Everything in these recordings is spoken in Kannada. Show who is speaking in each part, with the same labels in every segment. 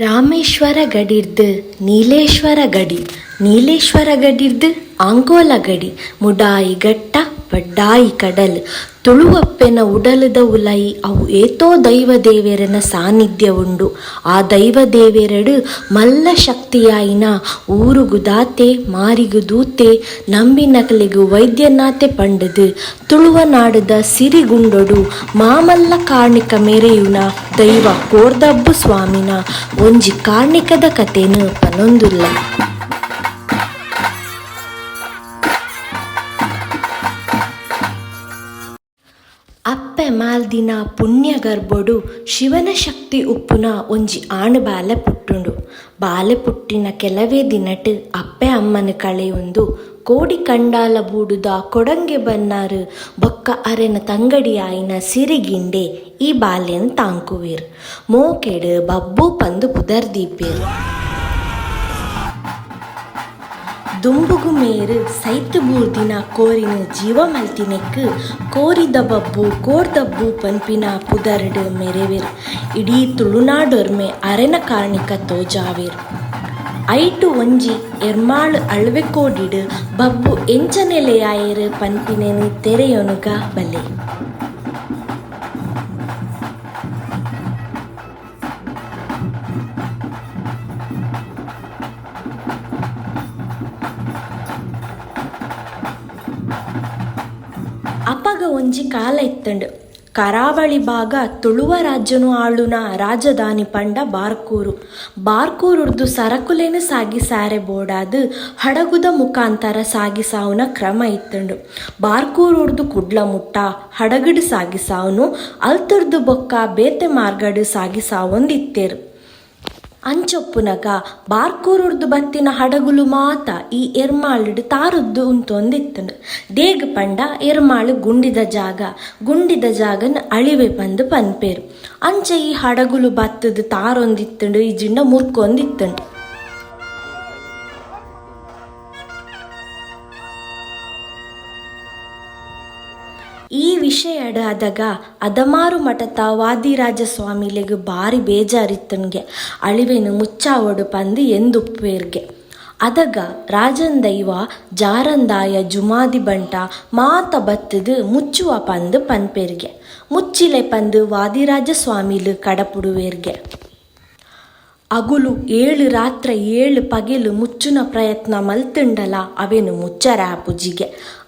Speaker 1: ರಾಮೇಶ್ವರ ಗಡಿರ್ದು ನೀಲೇಶ್ವರ ಗಡಿ, ನೀಲೇಶ್ವರ ಗಡಿರ್ದು ಆಂಗೋಲ ಗಡಿ, ಮುಡಾಯಿ ಗಟ್ಟ ಪಡ್ಡಾಯಿ ಕಡಲ್, ತುಳುವಪ್ಪೆನ ಉಡಲದ ಉಲೈ ಅವು ಏತೋ ದೈವದೇವೆರನ ಸಾನ್ನಿಧ್ಯ ಉಂಡು. ಆ ದೈವದೇವೆರಡು ಮಲ್ಲ ಶಕ್ತಿಯಾಯಿನ ಊರುಗುದಾತೆ ಮಾರಿಗುದೂತೆ ನಂಬಿನಕಲಿಗು ವೈದ್ಯನಾತೆ ಪಂಡದು ತುಳುವನಾಡದ ಸಿರಿಗುಂಡೊಡು ಮಾಮಲ್ಲ ಕಾರ್ಣಿಕ ಮೆರೆಯುನ ದೈವ ಕೋರ್ದಬ್ಬು ಸ್ವಾಮಿನ ಒಂಜಿ ಕಾರ್ಣಿಕದ ಕಥೆನು ಪನೊಂದುಲ್ಲ. ಅಪ್ಪೆ ಮಾಲ್ದಿನ ಪುಣ್ಯ ಗರ್ಭೊಡು ಶಿವನ ಶಕ್ತಿ ಉಪ್ಪುನ ಒಂಜಿ ಆಣ್ ಬಾಲೆ ಪುಟ್ಟುಂಡು. ಬಾಲೆ ಪುಟ್ಟಿನ ಕೆಲವೇ ದಿನಟ್ ಅಪ್ಪೆ ಅಮ್ಮನ ಕಳೆಯೊಂದು ಕೋಡಿ ಕಂಡಾಲ ಬೂಡುದ ಕೊಡಂಗೆ ಬನ್ನಾರು ಬೊಕ್ಕ ಅರೆನ ತಂಗಡಿ ಆಯಿನ ಸಿರಿಗಿಂಡೆ ಈ ಬಾಲ್ಯನ್ ತಾಂಕುವೇರು. ಮೋಕೆಡು ಬಬ್ಬು ಪಂದು ಪುದರ್ದೀಪೇರು. ದುಂಬುಗು ಮೇರು ಸೈತು ಬೂರ್ದಿನ ಕೋರಿನ ಜೀವ ಮಲ್ತಿನೆಕ್ ಕೋರಿದ ಬಬ್ಬು ಕೋರ್ದಬ್ಬು ಪನ್ಪಿನ ಪುದರ್ಡ್ ಮೆರೆವೆರು. ಇಡೀ ತುಳುನಾಡೊರ್ಮೆ ಅರೆನ ಕಾರ್ಣಿಕ ತೋಜಾವೆರು. ಐಟು ಒಂಜಿ ಎರ್ಮಾಳು ಅಳ್ವೆ ಕೋಡಿಡ್ ಬಬ್ಬು ಎಂಚನೆಲೆಯಾಯರು ಪನ್ಪಿನೆನು ತೆರೆಯೊನುಗ ಬಲೆ. ಅಪಗ ಒಂಜಿ ಕಾಲ ಇತ್ತಂಡು. ಕರಾವಳಿ ಭಾಗ ತುಳುವ ರಾಜ್ಯನು ಆಳುನ ರಾಜಧಾನಿ ಪಂಡ ಬಾರ್ಕೂರು. ಬಾರ್ಕೂರುರ್ದು ಸರಕುಲೇನು ಸಾಗಿಸಾರೆ ಬೋಡಾದು ಹಡಗುದ ಮುಖಾಂತರ ಸಾಗಿಸಾವುನ ಕ್ರಮ ಇತ್ತಂಡು. ಬಾರ್ಕೂರುರ್ದು ಕುಡ್ಲ ಮುಟ್ಟ ಹಡಗಡು ಸಾಗಿಸಾವನು ಅಲ್ತುರ್ದು ಬೊಕ್ಕ ಬೇತೆ ಮಾರ್ಗಡು ಸಾಗಿಸಾವೊಂದಿತ್ತೇರು. ಅಂಚೊಪ್ಪುನಗ ಬಾರ್ಕೂರುರ್ದು ಬತ್ತಿನ ಹಡಗುಲು ಮಾತ ಈ ಎರ್ಮಾಳುಡು ತಾರುದ್ದು ಉಂತೊಂದಿತ್ತಂಡು. ದೇಗ್ ಪಂಡ ಎರ್ಮಾಳು ಗುಂಡಿದ ಜಾಗನ ಅಳಿವೆ ಪಂದು ಪನ್ಪೇರು. ಅಂಚ ಈ ಹಡಗುಲು ಬತ್ತದ ತಾರೊಂದಿತ್ತಂಡು ಇಜಿಂಡ ಮುರ್ಕೊಂದಿತ್ತಂಡು. ಈ ವಿಷಯಡ್ ಆದಾಗ ಅದಮಾರು ಮಠದ ವಾದಿರಾಜ ಸ್ವಾಮಿಲೆಗ್ ಬಾರಿ ಬೇಜಾರಿತ್ತನ್ಗೆ. ಅಳಿವೆನು ಮುಚ್ಚಾವಡು ಪಂದು ಎಂದುಪ್ಪೇರ್ಗೆ. ಅದಗ ರಾಜನ್ ದೈವ ಜಾರಂದಾಯ ಜುಮಾದಿ ಬಂಟ ಮಾತ ಬತ್ತದು ಮುಚ್ಚುವ ಪಂದು ಪನ್ಪೇರ್ಗೆ. ಮುಚ್ಚಿಲೆ ಪಂದು ವಾದಿರಾಜ ಸ್ವಾಮಿಲು ಕಡಪುಡುವೇರ್ಗೆ. ಅಗುಲು 7 ರಾತ್ರ 7 ಪಗೆಲು ಮುಚ್ಚುನ ಪ್ರಯತ್ನ ಮಲ್ತುಂಡಲ ಅವೆನು ಮುಚ್ಚರಾಪುಜಿಗೆ.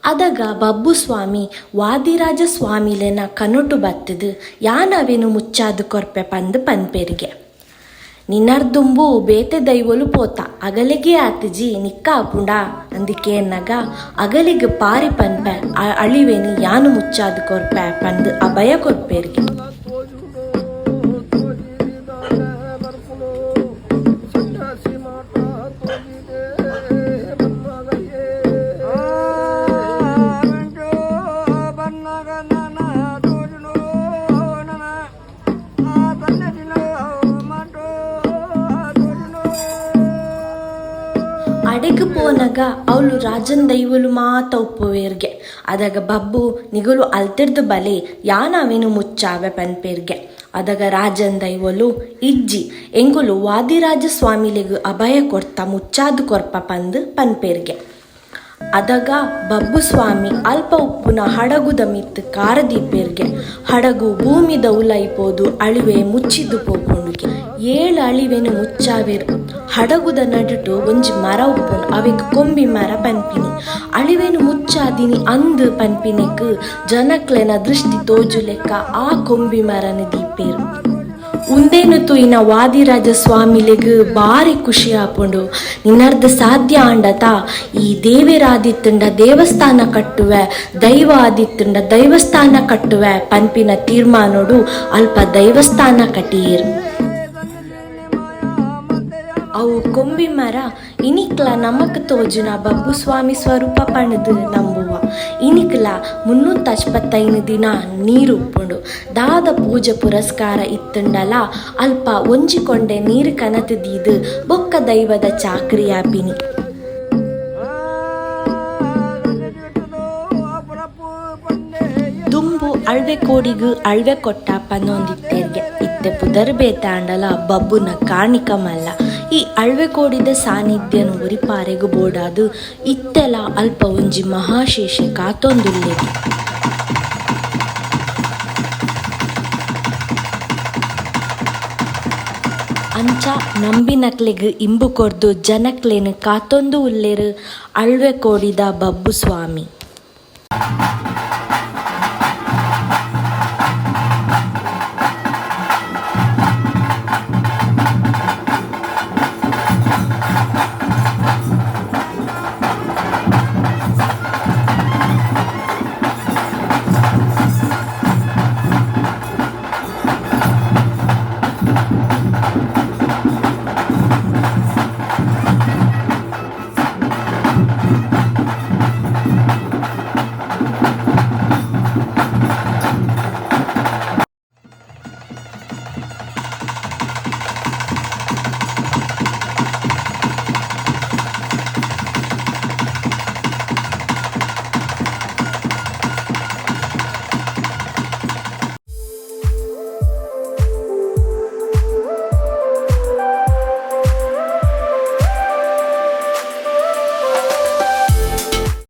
Speaker 1: ಅದಗ ಬಬ್ಬು ಸ್ವಾಮಿ ವಾದಿರಾಜ ಸ್ವಾಮಿಲೆನ ಕನೊಟು ಬತ್ತದು ಯಾನವೆನು ಮುಚ್ಚಾದು ಕೊರ್ಪೆ ಪಂದು ಪನ್ಪೇರಿಗೆ. ನಿನ್ನರ್ದುಂಬು ಬೇತೆ ದೈವಲು ಪೋತ ಅಗಲಿಗೆ ಆತಜಿ ನಿಕ್ಕ ಆಪುಂಡ ಅಂದಿಕೆ ಎನ್ನಗ ಅಗಲಿಗೆ ಪಾರಿ ಪನ್ಪೆ ಅಳಿವೆನು ಯಾನು ಮುಚ್ಚಾದು ಕೊರ್ಪೆ ಪಂದು ಅಭಯ ಕೊರ್ಪೇರಿಗೆ. ಅಡೆಗೆ ಪೋನಗ ಅವಳು ರಾಜನ್ ದೈವಲು ಮಾತ ಉಪ್ಪುವೇರ್ಗೆ. ಅದಾಗ ಬಬ್ಬು ನಿಗಲು ಅಲ್ತಿರ್ದು ಬಲೆ ಯಾನವೆನು ಮುಚ್ಚಾವೆ ಪನ್ಪೇರ್ಗೆ. ಅದಾಗ ರಾಜನ್ ದೈವಲು ಇಜ್ಜಿ ಎಂಗುಲು ವಾದಿರಾಜ ಸ್ವಾಮಿಲೆಗು ಅಭಯ ಕೊಡ್ತಾ ಮುಚ್ಚಾದು ಕೊರ್ಪ ಪಂದು ಪನ್ಪೇರ್ಗೆ. ಅದಾಗ ಬಬ್ಬು ಸ್ವಾಮಿ ಅಲ್ಪ ಉಪ್ಪುನ ಹಡಗುದ ಮಿತ್ತು ಕಾರದೀಪೇರ್ಗೆ. ಹಡಗು ಭೂಮಿದ ಉಲೈಪೋದು ಅಳಿವೆ ಮುಚ್ಚಿದ್ದು ಪೋಪುಂಡುಗೆ. 7 ಅಳಿವೆನು ಮುಚ್ಚಾವೆರು. ಹಡಗುದ ನಡುಟು ಒಂಜಿ ಮರ ಉಪ್ಪುಂಡು ಅವೆಗ್ ಕೊಂಬಿ ಮರ ಪನ್ಪಿನಿ. ಅಳಿವೆನು ಮುಚ್ಚಾದಿನಿ ಅಂದು ಪನ್ಪಿನೆಕ್ ಜನಕ್ಲೆನ ದೃಷ್ಟಿ ತೋಜು ಲೆಕ್ಕ ಆ ಕೊಂಬಿ ಮರನ ದೀಪೇರು. ಉಂದೇನು ತುಯಿನ ವಾದಿರಾಜ ಸ್ವಾಮಿಲೆಗ್ ಬಾರಿ ಖುಷಿ ಆಪುಂಡು. ನಿನ್ನರ್ದ ಸಾಧ್ಯ ಆಂಡತ ಈ ದೇವೆರಾದಿತ್ತುಂಡ ದೇವಸ್ಥಾನ ಕಟ್ಟುವೆ ದೈವ ಆದಿತ್ತುಂಡ ದೈವಸ್ಥಾನ ಕಟ್ಟುವೆ ಪನ್ಪಿನ ತೀರ್ಮಾನೋಡು ಅಲ್ಪ ದೈವಸ್ಥಾನ ಕಟ್ಟಿಯೇರು. ಅವು ಕೊಂಬಿ ಮರ ಇನಿಕ್ಲ ನಮಕ್ ತೋಜುನ ಬಬ್ಬು ಸ್ವಾಮಿ ಸ್ವರೂಪ ಪಣದು ನಂಬುವ. ಇನಿಕ್ಲ 355 ದಿನ ನೀರು ಉಪ್ಪುಂಡು. ದಾದ ಪೂಜೆ ಪುರಸ್ಕಾರ ಇತ್ತುಂಡಲ ಅಲ್ಪ ಒಂಜಿಕೊಂಡೆ ನೀರು ಕನತದೀದು ಬೊಕ್ಕ ದೈವದ ಚಾಕ್ರಿಯಾಪಿನಿ. ದುಂಬು ಅಳ್ವೆ ಕೋಡಿಗು ಅಳ್ವೆ ಕೊಟ್ಟ ಪನ್ನೊಂದಿತ್ತೆರ್ಗೆ. ಮತ್ತೆ ಪುದರ್ ಬೇತಾಂಡಲ ಬಬ್ಬುನ ಕಾಣಿಕ ಮಲ್ಲ. ಈ ಅಳ್ವೆ ಕೋಡಿದ ಸಾನ್ನಿಧ್ಯನು ಒರಿಪಾರೆಗು ಬೋಡಾದು ಇತ್ತೆಲ ಅಲ್ಪ ಒಂಜಿ ಮಹಾಶೇಷ ಕಾತೊಂದುಲ್ಲೆದು. ಅಂಚ ನಂಬಿನಕ್ಲೆಗ್ ಇಂಬು ಕೊರ್ದು ಜನಕ್ಲೆನ್ ಕಾತೊಂದು ಉಲ್ಲೆರ್ ಅಳ್ವೆ ಕೋಡಿದ ಬಬ್ಬು ಸ್ವಾಮಿ.